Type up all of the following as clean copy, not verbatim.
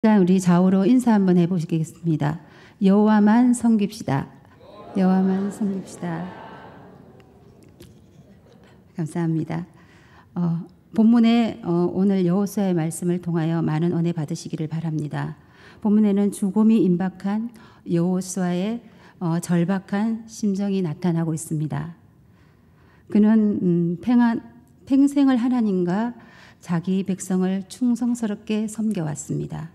일단 우리 좌우로 인사 한번 해보시겠습니다. 여호와만 섬깁시다. 여호와만 섬깁시다. 감사합니다. 본문에 오늘 여호수아의 말씀을 통하여 많은 은혜 받으시기를 바랍니다. 본문에는 죽음이 임박한 여호수아의 절박한 심정이 나타나고 있습니다. 그는 평생을 하나님과 자기 백성을 충성스럽게 섬겨왔습니다.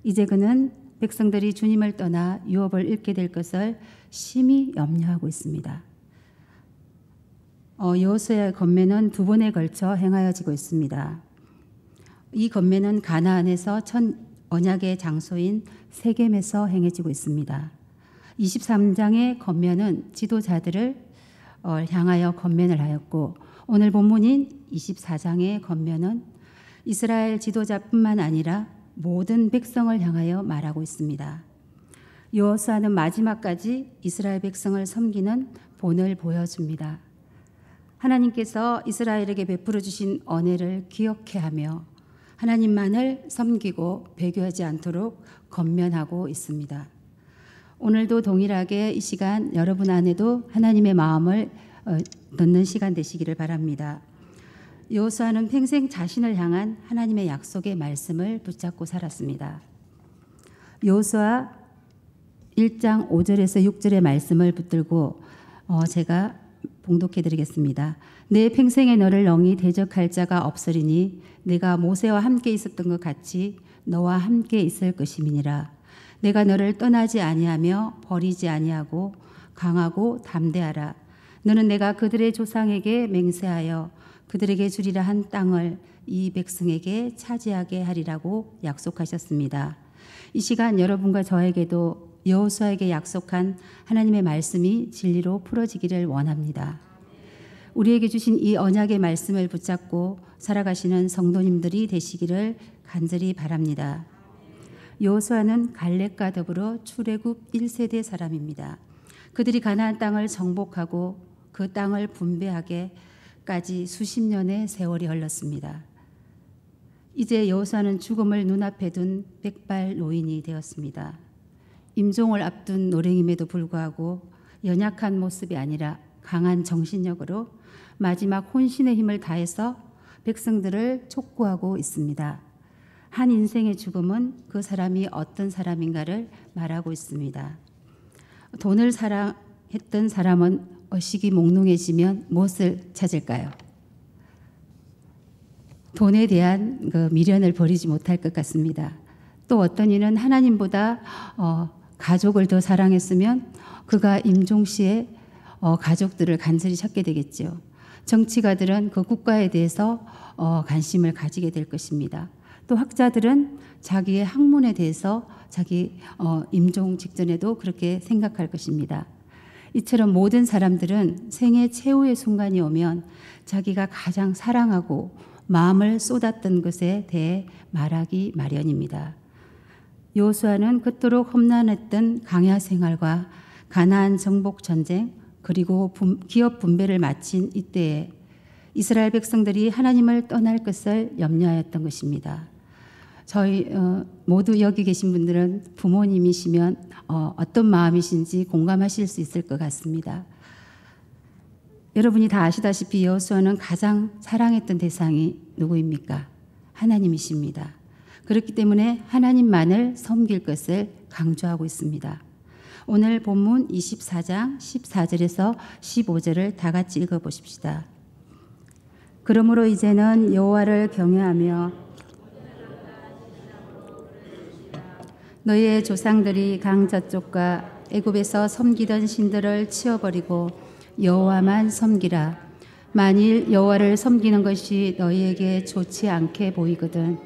이제 그는 백성들이 주님을 떠나 유업을 잃게 될 것을 심히 염려하고 있습니다. 여호수아의 건면은 두 번에 걸쳐 행하여지고 있습니다. 이 건면은 가나안에서 첫 언약의 장소인 세겜에서 행해지고 있습니다. 23장의 건면은 지도자들을 향하여 건면을 하였고, 오늘 본문인 24장의 건면은 이스라엘 지도자뿐만 아니라 모든 백성을 향하여 말하고 있습니다. 여호수아는 마지막까지 이스라엘 백성을 섬기는 본을 보여줍니다. 하나님께서 이스라엘에게 베풀어 주신 은혜를 기억해 하며 하나님만을 섬기고 배교하지 않도록 권면하고 있습니다. 오늘도 동일하게 이 시간 여러분 안에도 하나님의 마음을 듣는 시간 되시기를 바랍니다. 여호수아는 평생 자신을 향한 하나님의 약속의 말씀을 붙잡고 살았습니다. 여호수아 1장 5절에서 6절의 말씀을 붙들고 제가 봉독해 드리겠습니다. 내 평생에 너를 영이 대적할 자가 없으리니 내가 모세와 함께 있었던 것 같이 너와 함께 있을 것임이니라. 내가 너를 떠나지 아니하며 버리지 아니하고 강하고 담대하라. 너는 내가 그들의 조상에게 맹세하여 그들에게 주리라 한 땅을 이 백성에게 차지하게 하리라고 약속하셨습니다. 이 시간 여러분과 저에게도 여호수아에게 약속한 하나님의 말씀이 진리로 풀어지기를 원합니다. 우리에게 주신 이 언약의 말씀을 붙잡고 살아가시는 성도님들이 되시기를 간절히 바랍니다. 여호수아는 갈렙과 더불어 출애굽 1세대 사람입니다. 그들이 가나안 땅을 정복하고 그 땅을 분배하게까지 수십 년의 세월이 흘렀습니다. 이제 여호수아는 죽음을 눈앞에 둔 백발 노인이 되었습니다. 임종을 앞둔 노랭임에도 불구하고 연약한 모습이 아니라 강한 정신력으로 마지막 혼신의 힘을 다해서 백성들을 촉구하고 있습니다. 한 인생의 죽음은 그 사람이 어떤 사람인가를 말하고 있습니다. 돈을 사랑했던 사람은 의식이 몽롱해지면 무엇을 찾을까요? 돈에 대한 그 미련을 버리지 못할 것 같습니다. 또 어떤 이는 하나님보다 가족을 더 사랑했으면 그가 임종시에 가족들을 간절히 찾게 되겠죠. 정치가들은 그 국가에 대해서 관심을 가지게 될 것입니다. 또 학자들은 자기의 학문에 대해서 자기 임종 직전에도 그렇게 생각할 것입니다. 이처럼 모든 사람들은 생애 최후의 순간이 오면 자기가 가장 사랑하고 마음을 쏟았던 것에 대해 말하기 마련입니다. 여호수아는 그토록 험난했던 광야 생활과 가나안 정복 전쟁 그리고 기업 분배를 마친 이때에 이스라엘 백성들이 하나님을 떠날 것을 염려하였던 것입니다. 저희 모두 여기 계신 분들은 부모님이시면 어떤 마음이신지 공감하실 수 있을 것 같습니다. 여러분이 다 아시다시피 여호수아는 가장 사랑했던 대상이 누구입니까? 하나님이십니다. 그렇기 때문에 하나님만을 섬길 것을 강조하고 있습니다. 오늘 본문 24장 14절에서 15절을 다 같이 읽어보십시다. 그러므로 이제는 여호와를 경외하며 너희의 조상들이 강 저쪽과 애굽에서 섬기던 신들을 치워버리고 여호와만 섬기라. 만일 여호와를 섬기는 것이 너희에게 좋지 않게 보이거든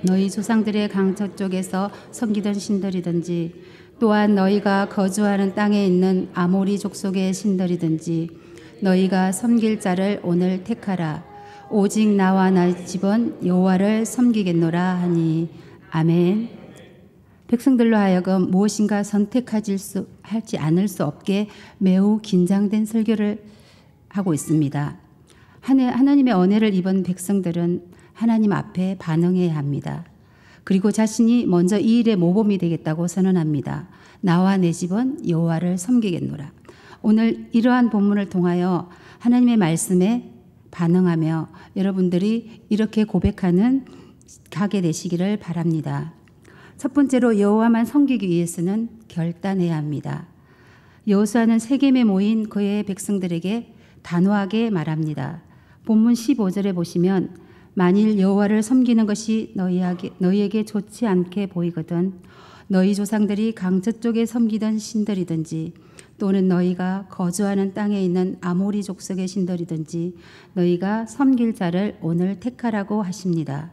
너희 조상들의 강 저쪽에서 섬기던 신들이든지 또한 너희가 거주하는 땅에 있는 아모리 족속의 신들이든지 너희가 섬길 자를 오늘 택하라. 오직 나와 나의 집은 여호와를 섬기겠노라 하니 아멘. 백성들로 하여금 무엇인가 선택하지 않을 수 없게 매우 긴장된 설교를 하고 있습니다. 하나님의 은혜를 입은 백성들은 하나님 앞에 반응해야 합니다. 그리고 자신이 먼저 이 일의 모범이 되겠다고 선언합니다. 나와 내 집은 여호와를 섬기겠노라. 오늘 이러한 본문을 통하여 하나님의 말씀에 반응하며 여러분들이 이렇게 고백하는 가게 되시기를 바랍니다. 첫 번째로 여호와만 섬기기 위해서는 결단해야 합니다. 여호수아는 세겜에 모인 그의 백성들에게 단호하게 말합니다. 본문 15절에 보시면 만일 여호와를 섬기는 것이 너희에게 좋지 않게 보이거든 너희 조상들이 강저쪽에 섬기던 신들이든지 또는 너희가 거주하는 땅에 있는 아모리 족속의 신들이든지 너희가 섬길 자를 오늘 택하라고 하십니다.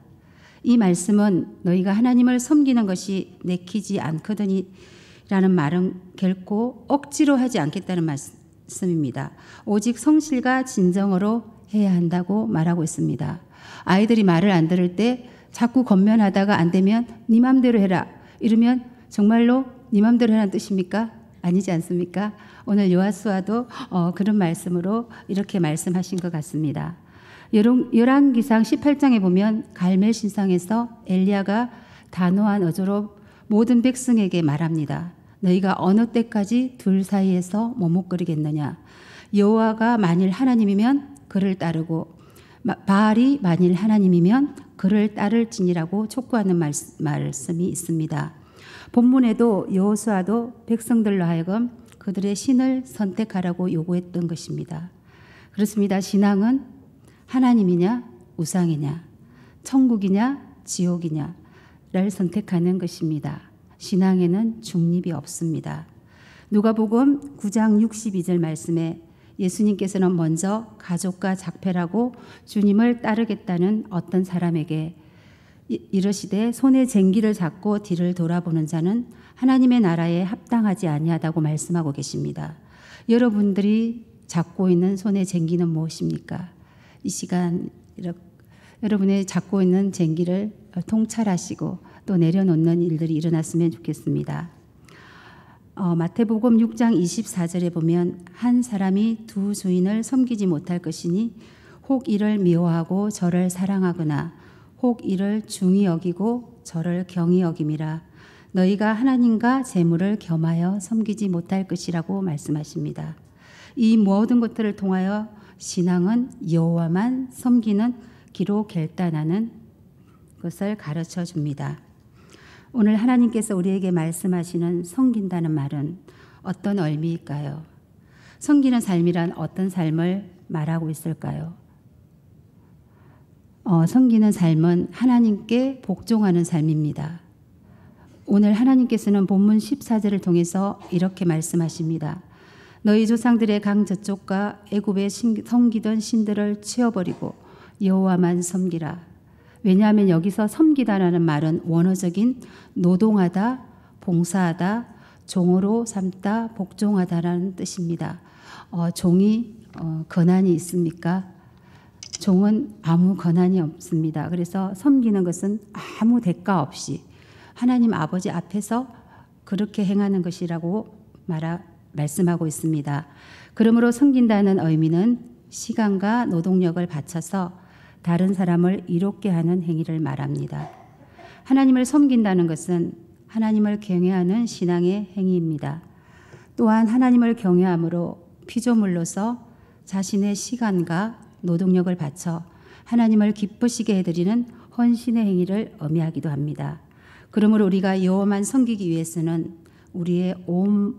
이 말씀은 너희가 하나님을 섬기는 것이 내키지 않거든이 라는 말은 결코 억지로 하지 않겠다는 말씀입니다. 오직 성실과 진정으로 해야 한다고 말하고 있습니다. 아이들이 말을 안 들을 때 자꾸 권면하다가 안 되면 네 맘대로 해라 이러면 정말로 네 맘대로 하라는 뜻입니까? 아니지 않습니까? 오늘 여호수아도 그런 말씀으로 이렇게 말씀하신 것 같습니다. 열왕기상 18장에 보면 갈멜 신상에서 엘리야가 단호한 어조로 모든 백성에게 말합니다. 너희가 어느 때까지 둘 사이에서 머뭇거리겠느냐. 여호와가 만일 하나님이면 그를 따르고 바알이 만일 하나님이면 그를 따를지니라고 촉구하는 말씀이 있습니다. 본문에도 여호수아도 백성들로 하여금 그들의 신을 선택하라고 요구했던 것입니다. 그렇습니다. 신앙은 하나님이냐 우상이냐 천국이냐 지옥이냐를 선택하는 것입니다. 신앙에는 중립이 없습니다. 누가복음 9장 62절 말씀에 예수님께서는 먼저 가족과 작별하고 주님을 따르겠다는 어떤 사람에게 이르시되 손에 쟁기를 잡고 뒤를 돌아보는 자는 하나님의 나라에 합당하지 아니하다고 말씀하고 계십니다. 여러분들이 잡고 있는 손의 쟁기는 무엇입니까? 이 시간 여러분의 잡고 있는 쟁기를 통찰하시고 또 내려놓는 일들이 일어났으면 좋겠습니다. 마태복음 6장 24절에 보면 한 사람이 두 주인을 섬기지 못할 것이니 혹 이를 미워하고 저를 사랑하거나 혹 이를 중히 여기고 저를 경히 여김이라. 너희가 하나님과 재물을 겸하여 섬기지 못할 것이라고 말씀하십니다. 이 모든 것들을 통하여 신앙은 여호와만 섬기는 기로 결단하는 것을 가르쳐 줍니다. 오늘 하나님께서 우리에게 말씀하시는 섬긴다는 말은 어떤 의미일까요? 섬기는 삶이란 어떤 삶을 말하고 있을까요? 섬기는 삶은 하나님께 복종하는 삶입니다. 오늘 하나님께서는 본문 14절을 통해서 이렇게 말씀하십니다. 너희 조상들의 강 저쪽과 애굽에 섬기던 신들을 치워버리고 여호와만 섬기라. 왜냐하면 여기서 섬기다라는 말은 원어적인 노동하다, 봉사하다, 종으로 삼다, 복종하다라는 뜻입니다. 종이 권한이 있습니까? 종은 아무 권한이 없습니다. 그래서 섬기는 것은 아무 대가 없이 하나님 아버지 앞에서 그렇게 행하는 것이라고 말씀하고 있습니다. 그러므로 섬긴다는 의미는 시간과 노동력을 바쳐서 다른 사람을 이롭게 하는 행위를 말합니다. 하나님을 섬긴다는 것은 하나님을 경외하는 신앙의 행위입니다. 또한 하나님을 경외함으로 피조물로서 자신의 시간과 노동력을 바쳐 하나님을 기쁘시게 해드리는 헌신의 행위를 의미하기도 합니다. 그러므로 우리가 여호와만 섬기기 위해서는 우리의 온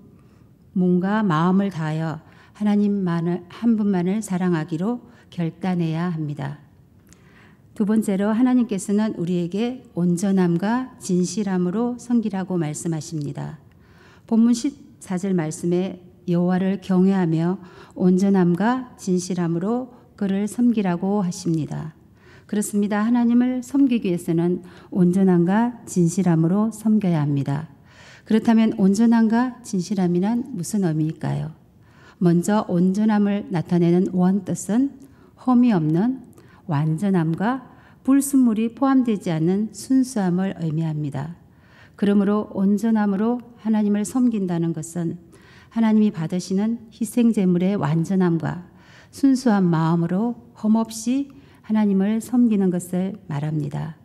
몸과 마음을 다하여 하나님만을 한 분만을 사랑하기로 결단해야 합니다. 두 번째로 하나님께서는 우리에게 온전함과 진실함으로 섬기라고 말씀하십니다. 본문 14절 말씀에 여호와를 경외하며 온전함과 진실함으로 그를 섬기라고 하십니다. 그렇습니다. 하나님을 섬기기 위해서는 온전함과 진실함으로 섬겨야 합니다. 그렇다면 온전함과 진실함이란 무슨 의미일까요? 먼저 온전함을 나타내는 원뜻은 험이 없는 완전함과 불순물이 포함되지 않는 순수함을 의미합니다. 그러므로 온전함으로 하나님을 섬긴다는 것은 하나님이 받으시는 희생제물의 완전함과 순수한 마음으로 험없이 하나님을 섬기는 것을 말합니다.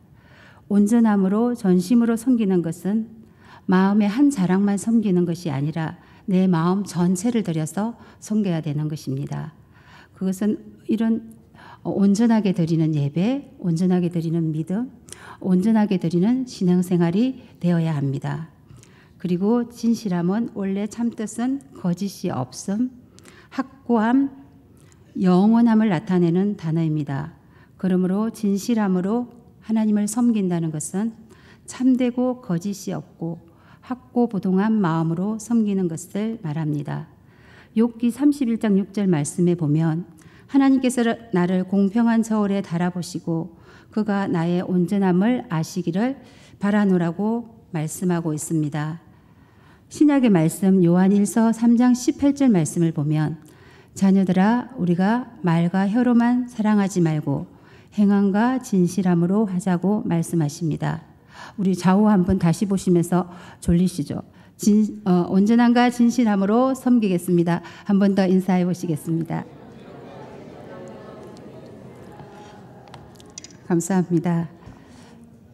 온전함으로 전심으로 섬기는 것은 마음의 한 자락만 섬기는 것이 아니라 내 마음 전체를 들여서 섬겨야 되는 것입니다. 그것은 이런 온전하게 드리는 예배, 온전하게 드리는 믿음, 온전하게 드리는 신앙생활이 되어야 합니다. 그리고 진실함은 원래 참뜻은 거짓이 없음, 확고함, 영원함을 나타내는 단어입니다. 그러므로 진실함으로 하나님을 섬긴다는 것은 참되고 거짓이 없고 확고부동한 마음으로 섬기는 것을 말합니다. 욥기 31장 6절 말씀에 보면 하나님께서 나를 공평한 저울에 달아보시고 그가 나의 온전함을 아시기를 바라노라고 말씀하고 있습니다. 신약의 말씀 요한 1서 3장 18절 말씀을 보면 자녀들아 우리가 말과 혀로만 사랑하지 말고 행함과 진실함으로 하자고 말씀하십니다. 우리 좌우 한번 다시 보시면서 졸리시죠? 온전함과 진실함으로 섬기겠습니다. 한 번 더 인사해 보시겠습니다. 감사합니다.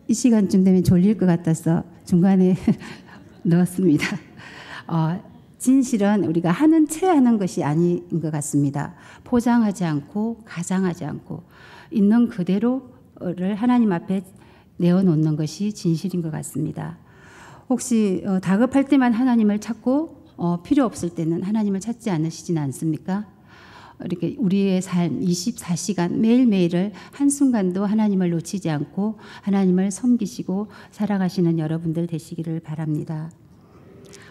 이 시간쯤 되면 졸릴 것 같아서 중간에 넣었습니다. 진실은 우리가 하는 채 하는 것이 아닌 것 같습니다. 포장하지 않고 가장하지 않고 있는 그대로를 하나님 앞에 내어놓는 것이 진실인 것 같습니다. 혹시 다급할 때만 하나님을 찾고 필요 없을 때는 하나님을 찾지 않으시지는 않습니까? 이렇게 우리의 삶 24시간 매일매일을 한순간도 하나님을 놓치지 않고 하나님을 섬기시고 살아가시는 여러분들 되시기를 바랍니다.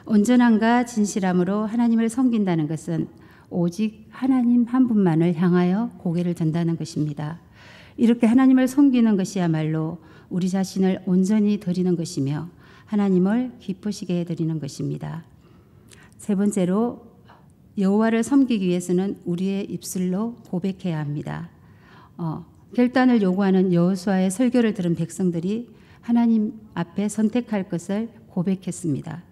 온전함과 진실함으로 하나님을 섬긴다는 것은 오직 하나님 한 분만을 향하여 고개를 든다는 것입니다. 이렇게 하나님을 섬기는 것이야말로 우리 자신을 온전히 드리는 것이며 하나님을 기쁘시게 드리는 것입니다. 세 번째로 여호와를 섬기기 위해서는 우리의 입술로 고백해야 합니다. 결단을 요구하는 여호수아의 설교를 들은 백성들이 하나님 앞에 선택할 것을 고백했습니다.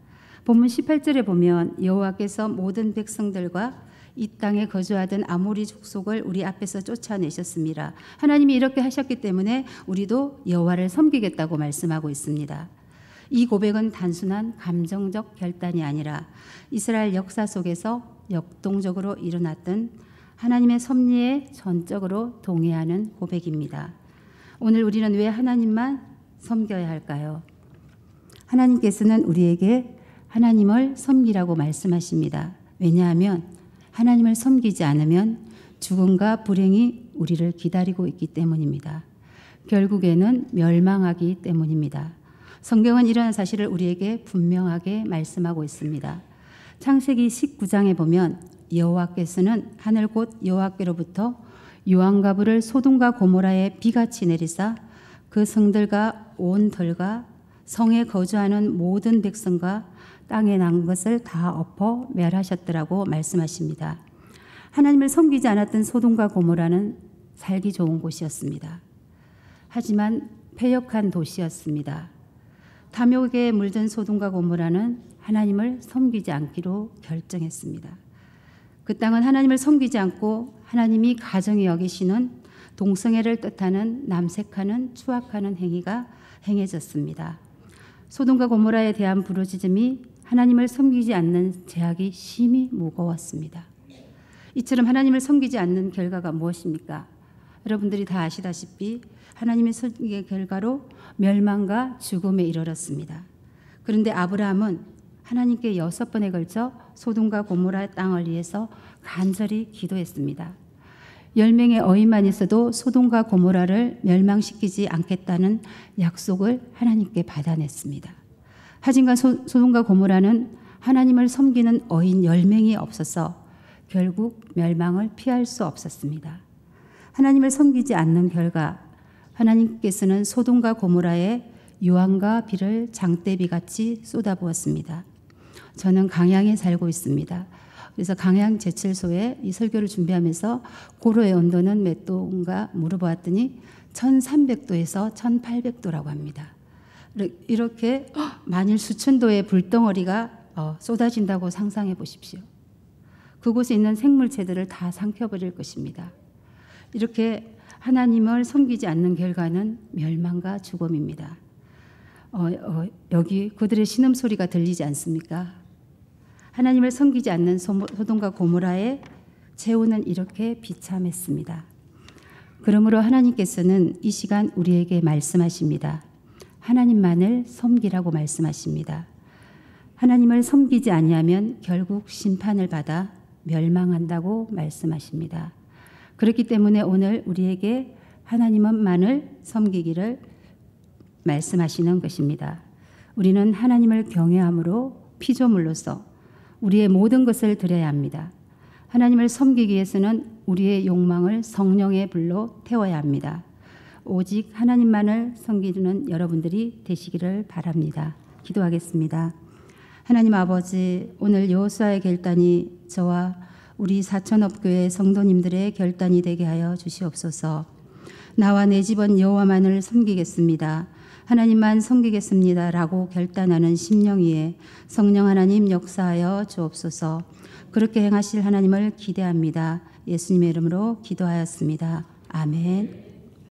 본문 18절에 보면 여호와께서 모든 백성들과 이 땅에 거주하던 아모리 족속을 우리 앞에서 쫓아내셨습니다. 하나님이 이렇게 하셨기 때문에 우리도 여호와를 섬기겠다고 말씀하고 있습니다. 이 고백은 단순한 감정적 결단이 아니라 이스라엘 역사 속에서 역동적으로 일어났던 하나님의 섭리에 전적으로 동의하는 고백입니다. 오늘 우리는 왜 하나님만 섬겨야 할까요? 하나님께서는 우리에게 하나님을 섬기라고 말씀하십니다. 왜냐하면 하나님을 섬기지 않으면 죽음과 불행이 우리를 기다리고 있기 때문입니다. 결국에는 멸망하기 때문입니다. 성경은 이러한 사실을 우리에게 분명하게 말씀하고 있습니다. 창세기 19장에 보면 여호와께서는 하늘 곧 여호와께로부터 유황가부를 소돔과 고모라에 비같이 내리사 그 성들과 온 들과 성에 거주하는 모든 백성과 땅에 난 것을 다 엎어 멸하셨더라고 말씀하십니다. 하나님을 섬기지 않았던 소돔과 고모라는 살기 좋은 곳이었습니다. 하지만 패역한 도시였습니다. 탐욕에 물든 소돔과 고모라는 하나님을 섬기지 않기로 결정했습니다. 그 땅은 하나님을 섬기지 않고 하나님이 가정에 여기시는 동성애를 뜻하는 남색하는 추악하는 행위가 행해졌습니다. 소돔과 고모라에 대한 부르짖음이 하나님을 섬기지 않는 죄악이 심히 무거웠습니다. 이처럼 하나님을 섬기지 않는 결과가 무엇입니까? 여러분들이 다 아시다시피 하나님의 선택의 결과로 멸망과 죽음에 이르렀습니다. 그런데 아브라함은 하나님께 6번에 걸쳐 소돔과 고모라 땅을 위해서 간절히 기도했습니다. 10명의 어인만 있어도 소돔과 고모라를 멸망시키지 않겠다는 약속을 하나님께 받아냈습니다. 하지만 소돔과 고모라는 하나님을 섬기는 어인 10명이 없어서 결국 멸망을 피할 수 없었습니다. 하나님을 섬기지 않는 결과 하나님께서는 소돔과 고모라에 유황과 비를 장대비같이 쏟아부었습니다. 저는 강양에 살고 있습니다. 그래서 강양 제철소에 이 설교를 준비하면서 고로의 온도는 몇 도인가 물어보았더니 1300도에서 1800도라고 합니다. 이렇게 만일 수천 도의 불덩어리가 쏟아진다고 상상해 보십시오. 그곳에 있는 생물체들을 다 삼켜버릴 것입니다. 이렇게 하나님을 섬기지 않는 결과는 멸망과 죽음입니다. 여기 그들의 신음소리가 들리지 않습니까? 하나님을 섬기지 않는 소돔과 고모라의 최후는 이렇게 비참했습니다. 그러므로 하나님께서는 이 시간 우리에게 말씀하십니다. 하나님만을 섬기라고 말씀하십니다. 하나님을 섬기지 아니하면 결국 심판을 받아 멸망한다고 말씀하십니다. 그렇기 때문에 오늘 우리에게 하나님만을 섬기기를 말씀하시는 것입니다. 우리는 하나님을 경외함으로 피조물로서 우리의 모든 것을 드려야 합니다. 하나님을 섬기기 위해서는 우리의 욕망을 성령의 불로 태워야 합니다. 오직 하나님만을 섬기는 여러분들이 되시기를 바랍니다. 기도하겠습니다. 하나님 아버지, 오늘 여호수아의 결단이 저와 우리 사천업교회 성도님들의 결단이 되게 하여 주시옵소서. 나와 내 집은 여호와만을 섬기겠습니다. 하나님만 섬기겠습니다. 라고 결단하는 심령 위에 성령 하나님 역사하여 주옵소서. 그렇게 행하실 하나님을 기대합니다. 예수님의 이름으로 기도하였습니다. 아멘.